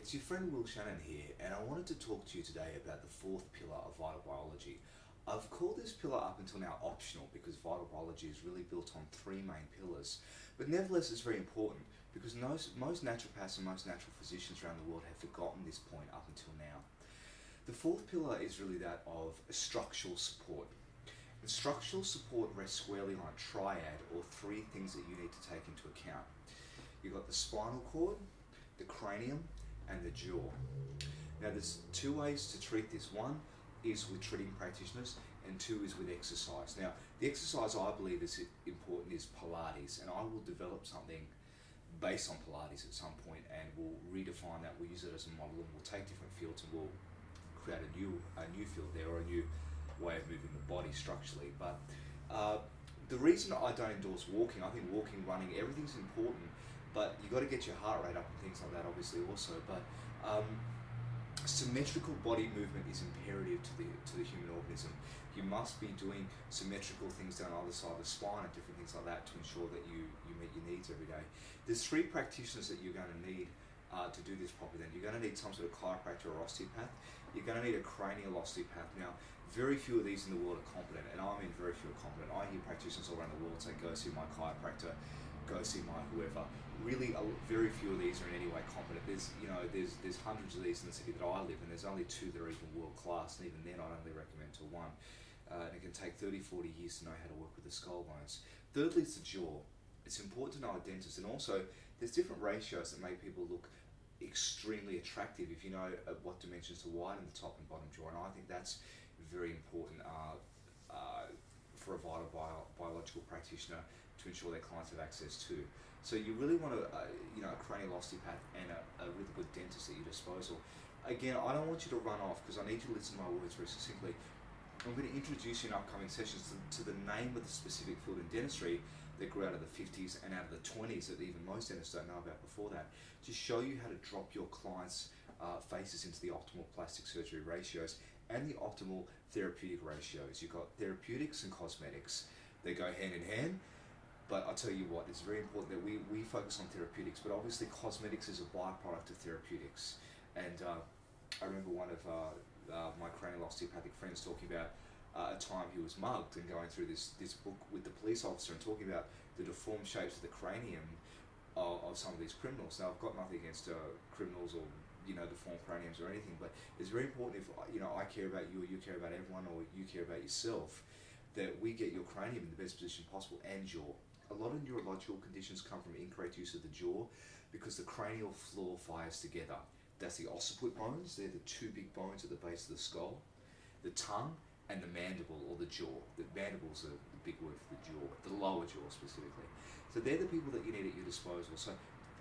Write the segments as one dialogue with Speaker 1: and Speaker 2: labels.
Speaker 1: It's your friend Will Shannon here, and I wanted to talk to you today about the fourth pillar of vital biology. I've called this pillar up until now optional because vital biology is really built on three main pillars, but nevertheless it's very important because most naturopaths and most natural physicians around the world have forgotten this point up until now. The fourth pillar is really that of structural support. And structural support rests squarely on a triad, or three things that you need to take into account. You've got the spinal cord, the cranium, and the jaw. Now there's two ways to treat this. One is with treating practitioners, and two is with exercise. Now the exercise I believe is important is Pilates, and I will develop something based on Pilates at some point, and we'll redefine that. We'll use it as a model, and we'll take different fields and we'll create a new field there, or a new way of moving the body structurally. But the reason I don't endorse walking, I think walking, running, everything's important, but you've got to get your heart rate up and things like that obviously also. But symmetrical body movement is imperative to the human organism. You must be doing symmetrical things down either side of the spine and different things like that to ensure that you meet your needs every day. There's three practitioners that you're going to need to do this properly. Then you're going to need some sort of chiropractor or osteopath. You're going to need a cranial osteopath. Now, very few of these in the world are competent, and I mean very few are competent. I hear practitioners all around the world say, go see my chiropractor, go see my whoever. Really, very few of these are in any way competent. There's hundreds of these in the city that I live in. There's only two that are even world class, and even then I'd only recommend to one. And it can take 30, 40 years to know how to work with the skull bones. Thirdly, it's the jaw. It's important to know a dentist, and also there's different ratios that make people look extremely attractive if you know what dimensions to widen the top and bottom jaw, and I think that's very important for a vital biological practitioner to ensure their clients have access to. So you really want a cranial osteopath and a really good dentist at your disposal. Again, I don't want you to run off because I need you to listen to my words very succinctly. I'm going to introduce you in upcoming sessions to the name of the specific field in dentistry that grew out of the 50s and out of the 20s that even most dentists don't know about before that, to show you how to drop your clients' faces into the optimal plastic surgery ratios and the optimal therapeutic ratios. You've got therapeutics and cosmetics. They go hand in hand, but I'll tell you what, it's very important that we focus on therapeutics, but obviously cosmetics is a byproduct of therapeutics. And I remember one of my cranial osteopathic friends talking about a time he was mugged and going through this book with the police officer and talking about the deformed shapes of the cranium of some of these criminals. Now, I've got nothing against criminals or deformed craniums or anything, but it's very important if I care about you, or you care about everyone, or you care about yourself, that we get your cranium in the best position possible and jaw. A lot of neurological conditions come from incorrect use of the jaw because the cranial floor fires together. That's the occiput bones. They're the two big bones at the base of the skull, the tongue, and the mandible, or the jaw. The mandible's the big word for the jaw, the lower jaw specifically. So they're the people that you need at your disposal. So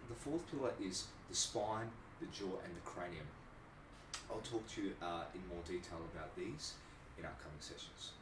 Speaker 1: the fourth pillar is the spine, the jaw, and the cranium. I'll talk to you in more detail about these in upcoming sessions.